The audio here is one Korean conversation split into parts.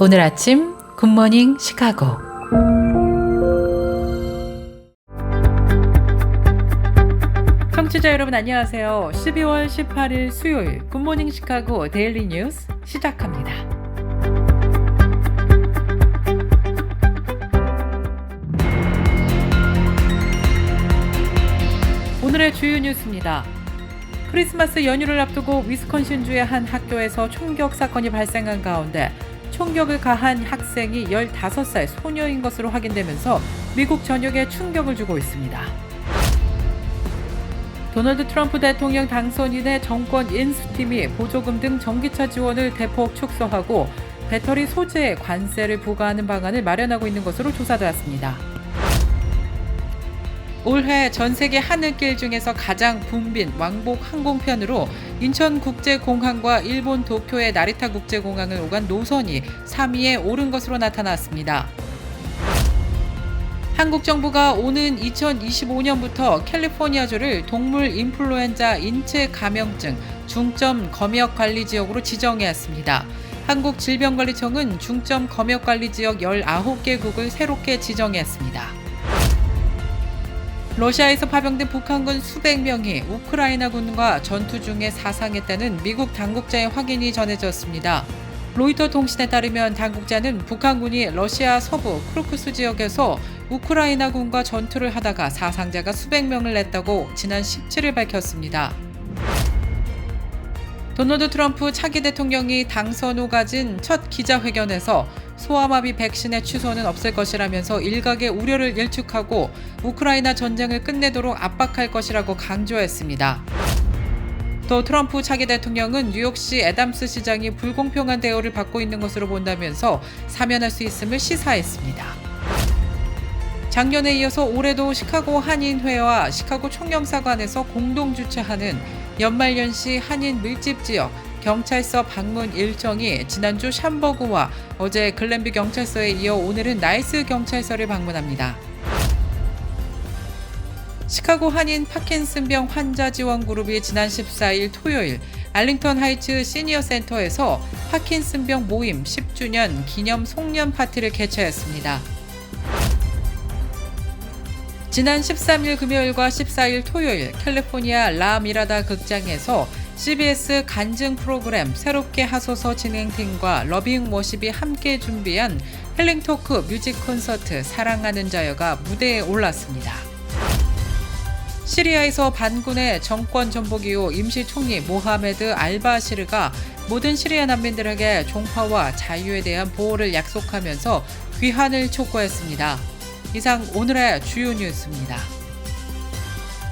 오늘 아침 굿모닝 시카고. 청취자 여러분 안녕하세요. 12월 18일 수요일 굿모닝 시카고 데일리 뉴스 시작합니다. 오늘의 주요 뉴스입니다. 크리스마스 연휴를 앞두고 위스콘신주의 한 학교에서 총격 사건이 발생한 가운데 총격을 가한 학생이 15살 소녀인 것으로 확인되면서 미국 전역에 충격을 주고 있습니다. 도널드 트럼프 대통령 당선인의 정권 인수팀이 보조금 등 전기차 지원을 대폭 축소하고 배터리 소재에 관세를 부과하는 방안을 마련하고 있는 것으로 조사되었습니다. 올해 전 세계 하늘길 중에서 가장 붐빈 왕복 항공편으로 인천국제공항과 일본 도쿄의 나리타 국제공항을 오간 노선이 3위에 오른 것으로 나타났습니다. 한국 정부가 오는 2025년부터 캘리포니아주를 동물 인플루엔자 인체 감염증 중점 검역 관리 지역으로 지정했습니다. 한국질병관리청은 중점 검역 관리 지역 19개국을 새롭게 지정했습니다. 러시아에서 파병된 북한군 수백 명이 우크라이나군과 전투 중에 사상했다는 미국 당국자의 확인이 전해졌습니다. 로이터 통신에 따르면 당국자는 북한군이 러시아 서부 크루크스 지역에서 우크라이나군과 전투를 하다가 사상자가 수백 명을 냈다고 지난 17일 밝혔습니다. 도널드 트럼프 차기 대통령이 당선 후 가진 첫 기자회견에서 소아마비 백신의 취소는 없을 것이라면서 일각의 우려를 일축하고 우크라이나 전쟁을 끝내도록 압박할 것이라고 강조했습니다. 또 트럼프 차기 대통령은 뉴욕시 애담스 시장이 불공평한 대우를 받고 있는 것으로 본다면서 사면할 수 있음을 시사했습니다. 작년에 이어서 올해도 시카고 한인회와 시카고 총영사관에서 공동 주최하는 연말연시 한인 밀집 지역 경찰서 방문 일정이 지난주 샴버그와 어제 글렌비 경찰서에 이어 오늘은 나이스 경찰서를 방문합니다. 시카고 한인 파킨슨병 환자 지원 그룹이 지난 14일 토요일 알링턴 하이츠 시니어 센터에서 파킨슨병 모임 10주년 기념 송년 파티를 개최했습니다. 지난 13일 금요일과 14일 토요일 캘리포니아 라미라다 극장에서 CBS 간증 프로그램 새롭게 하소서 진행팀과 러빙 워십이 함께 준비한 힐링 토크 뮤직 콘서트 사랑하는 자여가 무대에 올랐습니다. 시리아에서 반군의 정권 전복 이후 임시 총리 모하메드 알바시르가 모든 시리아 난민들에게 종파와 자유에 대한 보호를 약속하면서 귀환을 촉구했습니다. 이상 오늘의 주요 뉴스입니다.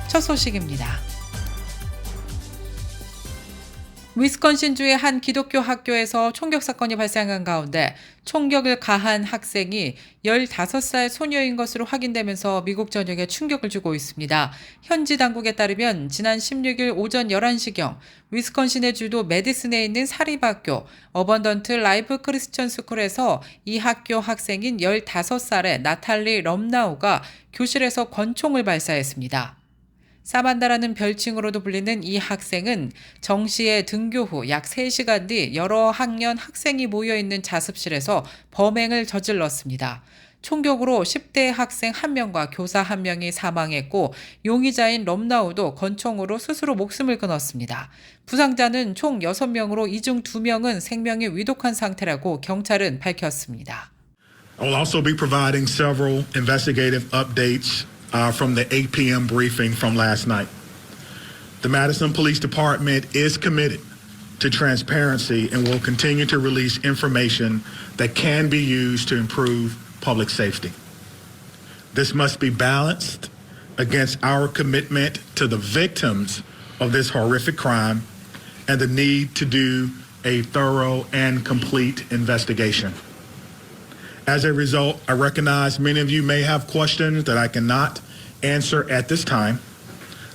첫 소식입니다. 위스콘신주의 한 기독교 학교에서 총격 사건이 발생한 가운데 총격을 가한 학생이 15살 소녀인 것으로 확인되면서 미국 전역에 충격을 주고 있습니다. 현지 당국에 따르면 지난 16일 오전 11시경 위스콘신의 주도 메디슨에 있는 사립학교 어번던트 라이프 크리스천 스쿨에서 이 학교 학생인 15살의 나탈리 럼나우가 교실에서 권총을 발사했습니다. 사만다라는 별칭으로도 불리는 이 학생은 정시에 등교 후 약 3시간 뒤 여러 학년 학생이 모여있는 자습실에서 범행을 저질렀습니다. 총격으로 10대 학생 1명과 교사 1명이 사망했고 용의자인 럼나우도 권총으로 스스로 목숨을 끊었습니다. 부상자는 총 6명으로 이 중 2명은 생명이 위독한 상태라고 경찰은 밝혔습니다. I will also be providing several investigative updates from the 8 p.m. briefing from last night. The Madison Police Department is committed to transparency and will continue to release information that can be used to improve public safety. This must be balanced against our commitment to the victims of this horrific crime and the need to do a thorough and complete investigation. As a result, I recognize many of you may have questions that I cannot answer at this time.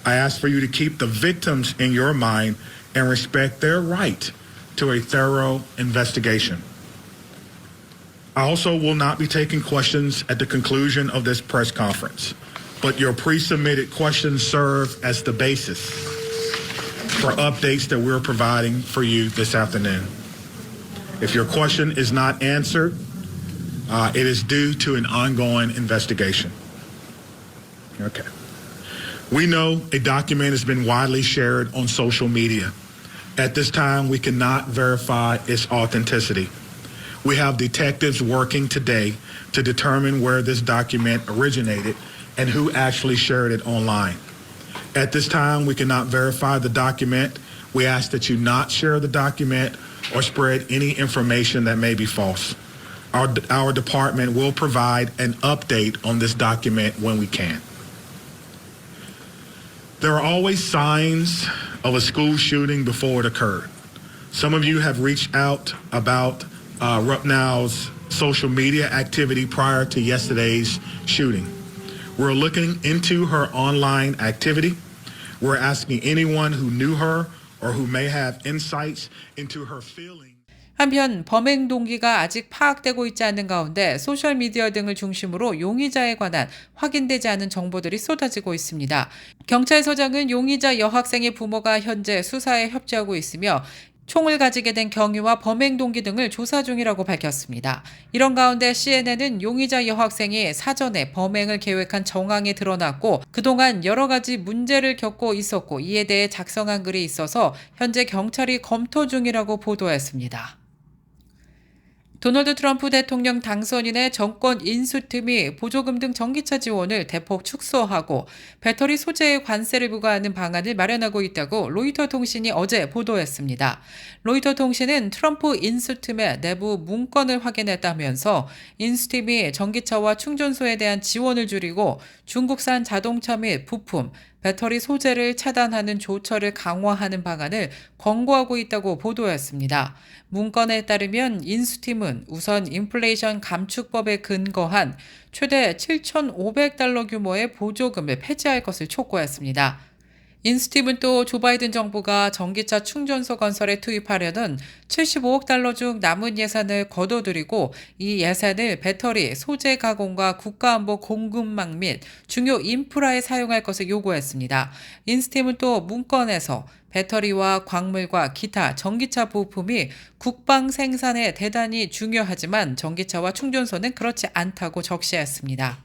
I ask for you to keep the victims in your mind and respect their right to a thorough investigation. I also will not be taking questions at the conclusion of this press conference, but your pre-submitted questions serve as the basis for updates that we're providing for you this afternoon. If your question is not answered, it is due to an ongoing investigation. Okay. We know a document has been widely shared on social media. At this time, we cannot verify its authenticity. We have detectives working today to determine where this document originated and who actually shared it online. At this time, we cannot verify the document. We ask that you not share the document or spread any information that may be false. Our department will provide an update on this document when we can. There are always signs of a school shooting before it occurred. Some of you have reached out about Rupnow's social media activity prior to yesterday's shooting. We're looking into her online activity. We're asking anyone who knew her or who may have insights into her feelings. 한편 범행 동기가 아직 파악되고 있지 않는 가운데 소셜미디어 등을 중심으로 용의자에 관한 확인되지 않은 정보들이 쏟아지고 있습니다. 경찰서장은 용의자 여학생의 부모가 현재 수사에 협조하고 있으며 총을 가지게 된 경위와 범행 동기 등을 조사 중이라고 밝혔습니다. 이런 가운데 CNN은 용의자 여학생이 사전에 범행을 계획한 정황이 드러났고 그동안 여러 가지 문제를 겪고 있었고 이에 대해 작성한 글이 있어서 현재 경찰이 검토 중이라고 보도했습니다. 도널드 트럼프 대통령 당선인의 정권 인수팀이 보조금 등 전기차 지원을 대폭 축소하고 배터리 소재에 관세를 부과하는 방안을 마련하고 있다고 로이터 통신이 어제 보도했습니다. 로이터 통신은 트럼프 인수팀의 내부 문건을 확인했다면서 인수팀이 전기차와 충전소에 대한 지원을 줄이고 중국산 자동차 및 부품, 배터리 소재를 차단하는 조처를 강화하는 방안을 권고하고 있다고 보도했습니다. 문건에 따르면 인수팀은 우선 인플레이션 감축법에 근거한 최대 $7,500 규모의 보조금을 폐지할 것을 촉구했습니다. 인수팀은 또 조 바이든 정부가 전기차 충전소 건설에 투입하려는 $75억 중 남은 예산을 거둬들이고 이 예산을 배터리, 소재 가공과 국가안보 공급망 및 중요 인프라에 사용할 것을 요구했습니다. 인수팀은 또 문건에서 배터리와 광물과 기타 전기차 부품이 국방 생산에 대단히 중요하지만 전기차와 충전소는 그렇지 않다고 적시했습니다.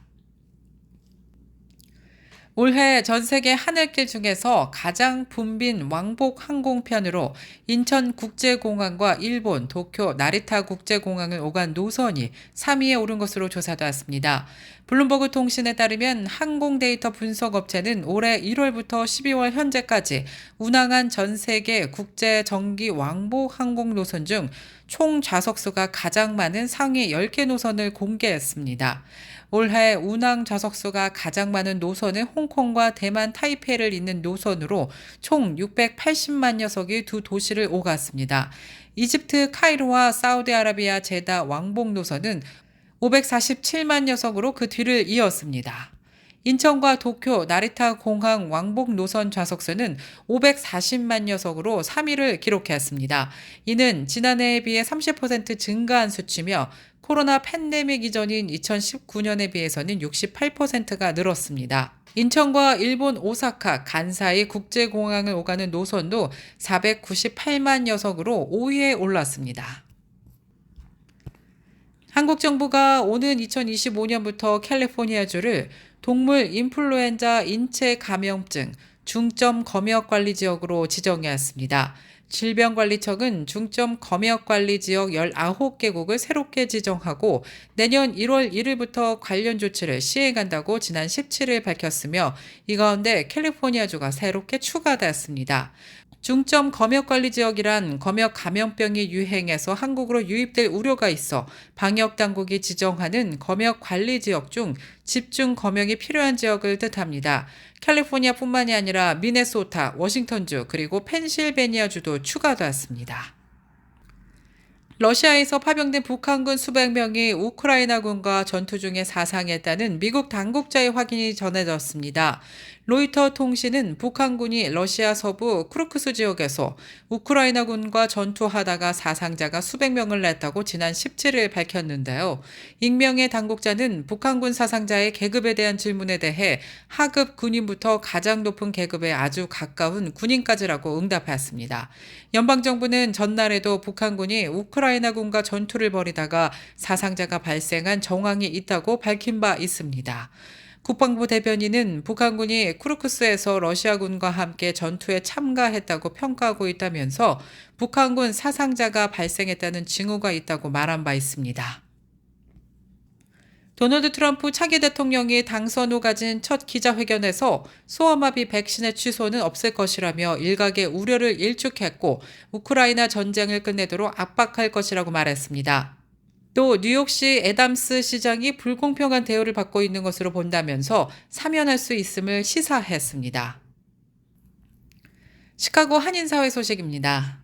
올해 전 세계 하늘길 중에서 가장 붐빈 왕복 항공편으로 인천국제공항과 일본 도쿄 나리타 국제공항을 오간 노선이 3위에 오른 것으로 조사되었습니다. 블룸버그 통신에 따르면 항공 데이터 분석 업체는 올해 1월부터 12월 현재까지 운항한 전 세계 국제 정기 왕복 항공 노선 중 총 좌석수가 가장 많은 상위 10개 노선을 공개했습니다. 올해 운항 좌석수가 가장 많은 노선은 홍콩과 대만 타이페이를 잇는 노선으로 총 680만 녀석이 두 도시를 오갔습니다. 이집트 카이로와 사우디아라비아 제다 왕복 노선은 547만 녀석으로 그 뒤를 이었습니다. 인천과 도쿄 나리타 공항 왕복 노선 좌석수는 540만 녀석으로 3위를 기록했습니다. 이는 지난해에 비해 30% 증가한 수치며 코로나 팬데믹 이전인 2019년에 비해서는 68%가 늘었습니다. 인천과 일본 오사카, 간사이 국제공항을 오가는 노선도 498만 녀석으로 5위에 올랐습니다. 한국 정부가 오는 2025년부터 캘리포니아주를 동물 인플루엔자 인체 감염증 중점 검역 관리 지역으로 지정했습니다. 질병관리청은 중점 검역 관리 지역 19개국을 새롭게 지정하고 내년 1월 1일부터 관련 조치를 시행한다고 지난 17일 밝혔으며 이 가운데 캘리포니아주가 새롭게 추가되었습니다. 중점 검역관리지역이란 검역 감염병이 유행해서 한국으로 유입될 우려가 있어 방역당국이 지정하는 검역관리지역 중 집중 검역이 필요한 지역을 뜻합니다. 캘리포니아뿐만이 아니라 미네소타, 워싱턴주 그리고 펜실베니아주도 추가되었습니다. 러시아에서 파병된 북한군 수백 명이 우크라이나군과 전투 중에 사상했다는 미국 당국자의 확인이 전해졌습니다. 로이터 통신은 북한군이 러시아 서부 쿠르크스 지역에서 우크라이나군과 전투하다가 사상자가 수백 명을 냈다고 지난 17일 밝혔는데요. 익명의 당국자는 북한군 사상자의 계급에 대한 질문에 대해 하급 군인부터 가장 높은 계급에 아주 가까운 군인까지라고 응답했습니다. 연방정부는 전날에도 북한군이 우크라이나군과 전투를 벌이다가 사상자가 발생한 정황이 있다고 밝힌 바 있습니다. 국방부 대변인은 북한군이 쿠르크스에서 러시아군과 함께 전투에 참가했다고 평가하고 있다면서 북한군 사상자가 발생했다는 징후가 있다고 말한 바 있습니다. 도널드 트럼프 차기 대통령이 당선 후 가진 첫 기자회견에서 소아마비 백신의 취소는 없을 것이라며 일각의 우려를 일축했고 우크라이나 전쟁을 끝내도록 압박할 것이라고 말했습니다. 또 뉴욕시 애담스 시장이 불공평한 대우를 받고 있는 것으로 본다면서 사면할 수 있음을 시사했습니다. 시카고 한인사회 소식입니다.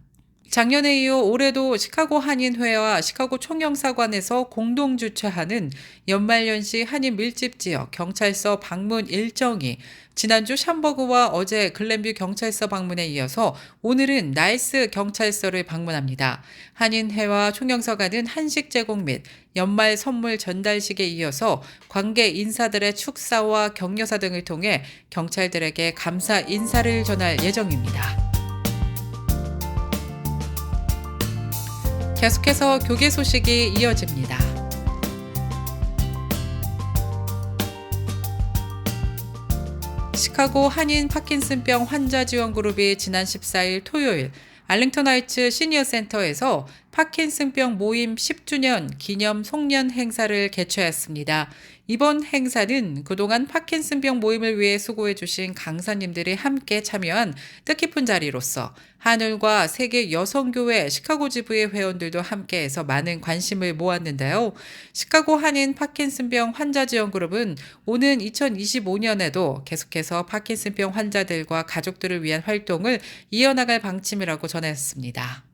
작년에 이어 올해도 시카고 한인회와 시카고 총영사관에서 공동 주최하는 연말연시 한인 밀집 지역 경찰서 방문 일정이 지난주 샴버그와 어제 글렌뷰 경찰서 방문에 이어서 오늘은 나이스 경찰서를 방문합니다. 한인회와 총영사관은 한식 제공 및 연말 선물 전달식에 이어서 관계 인사들의 축사와 격려사 등을 통해 경찰들에게 감사 인사를 전할 예정입니다. 계속해서 교계 소식이 이어집니다. 시카고 한인 파킨슨병 환자 지원 그룹이 지난 14일 토요일 알링턴 하이츠 시니어 센터에서 파킨슨병 모임 10주년 기념 송년 행사를 개최했습니다. 이번 행사는 그동안 파킨슨병 모임을 위해 수고해 주신 강사님들이 함께 참여한 뜻깊은 자리로서 한울과 세계 여성교회 시카고 지부의 회원들도 함께해서 많은 관심을 모았는데요. 시카고 한인 파킨슨병 환자 지원 그룹은 오는 2025년에도 계속해서 파킨슨병 환자들과 가족들을 위한 활동을 이어나갈 방침이라고 전했습니다.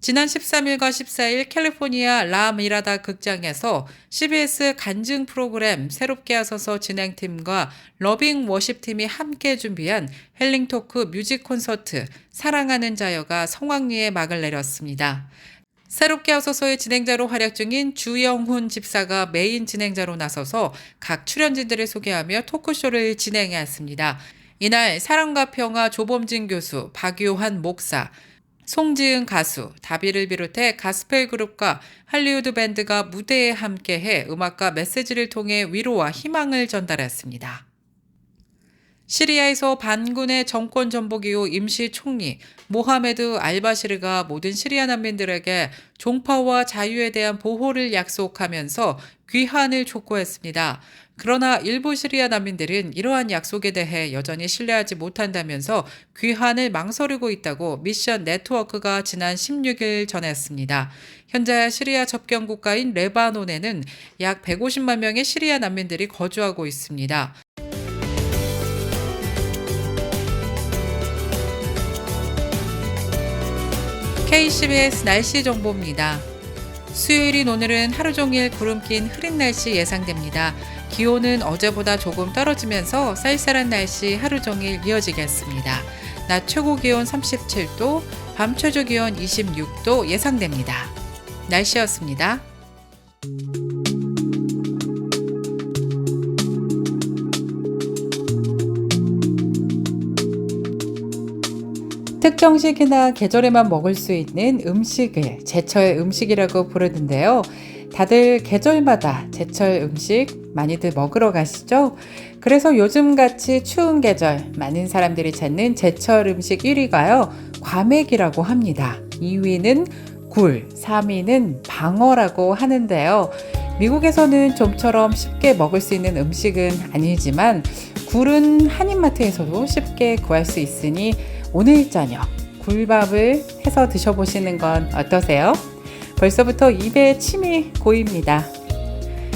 지난 13일과 14일 캘리포니아 라 미라다 극장에서 CBS 간증 프로그램 새롭게 하소서 진행팀과 러빙 워십팀이 함께 준비한 헬링 토크 뮤직 콘서트 사랑하는 자여가 성황리에 막을 내렸습니다. 새롭게 하소서의 진행자로 활약 중인 주영훈 집사가 메인 진행자로 나서서 각 출연진들을 소개하며 토크쇼를 진행했습니다. 이날 사랑과 평화 조범진 교수, 박요한 목사, 송지은 가수, 다비를 비롯해 가스펠 그룹과 할리우드 밴드가 무대에 함께해 음악과 메시지를 통해 위로와 희망을 전달했습니다. 시리아에서 반군의 정권 전복 이후 임시 총리 모하메드 알바시르가 모든 시리아 난민들에게 종파와 자유에 대한 보호를 약속하면서 귀환을 촉구했습니다. 그러나 일부 시리아 난민들은 이러한 약속에 대해 여전히 신뢰하지 못한다면서 귀환을 망설이고 있다고 미션 네트워크가 지난 16일 전했습니다. 현재 시리아 접경 국가인 레바논에는 약 150만 명의 시리아 난민들이 거주하고 있습니다. KCBS 날씨 정보입니다. 수요일인 오늘은 하루 종일 구름 낀 흐린 날씨 예상됩니다. 기온은 어제보다 조금 떨어지면서 쌀쌀한 날씨 하루 종일 이어지겠습니다. 낮 최고 기온 37도, 밤 최저 기온 26도 예상됩니다. 날씨였습니다. 특정 시기나 계절에만 먹을 수 있는 음식을 제철 음식이라고 부르는데요. 다들 계절마다 제철 음식 많이들 먹으러 가시죠? 그래서 요즘같이 추운 계절 많은 사람들이 찾는 제철 음식 1위가요. 과메기라고 합니다. 2위는 굴, 3위는 방어라고 하는데요. 미국에서는 좀처럼 쉽게 먹을 수 있는 음식은 아니지만 굴은 한인마트에서도 쉽게 구할 수 있으니 오늘 저녁 굴밥을 해서 드셔보시는 건 어떠세요? 벌써부터 입에 침이 고입니다.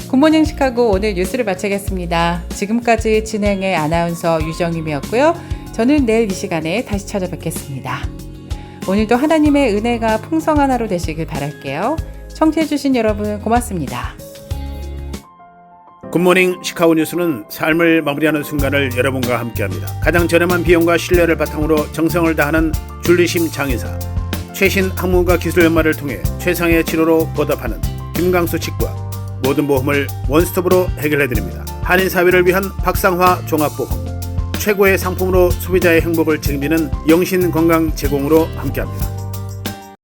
굿모닝 시카고 오늘 뉴스를 마치겠습니다. 지금까지 진행의 아나운서 유정임이었고요. 저는 내일 이 시간에 다시 찾아뵙겠습니다. 오늘도 하나님의 은혜가 풍성한 하루 되시길 바랄게요. 청취해주신 여러분 고맙습니다. 굿모닝 시카고 뉴스는 삶을 마무리하는 순간을 여러분과 함께합니다. 가장 저렴한 비용과 신뢰를 바탕으로 정성을 다하는 줄리심 장의사, 최신 학문과 기술 연마를 통해 최상의 치료로 보답하는 김강수 치과, 모든 보험을 원스톱으로 해결해드립니다. 한인 사회를 위한 박상화 종합보험, 최고의 상품으로 소비자의 행복을 책임지는 영신 건강 제공으로 함께합니다.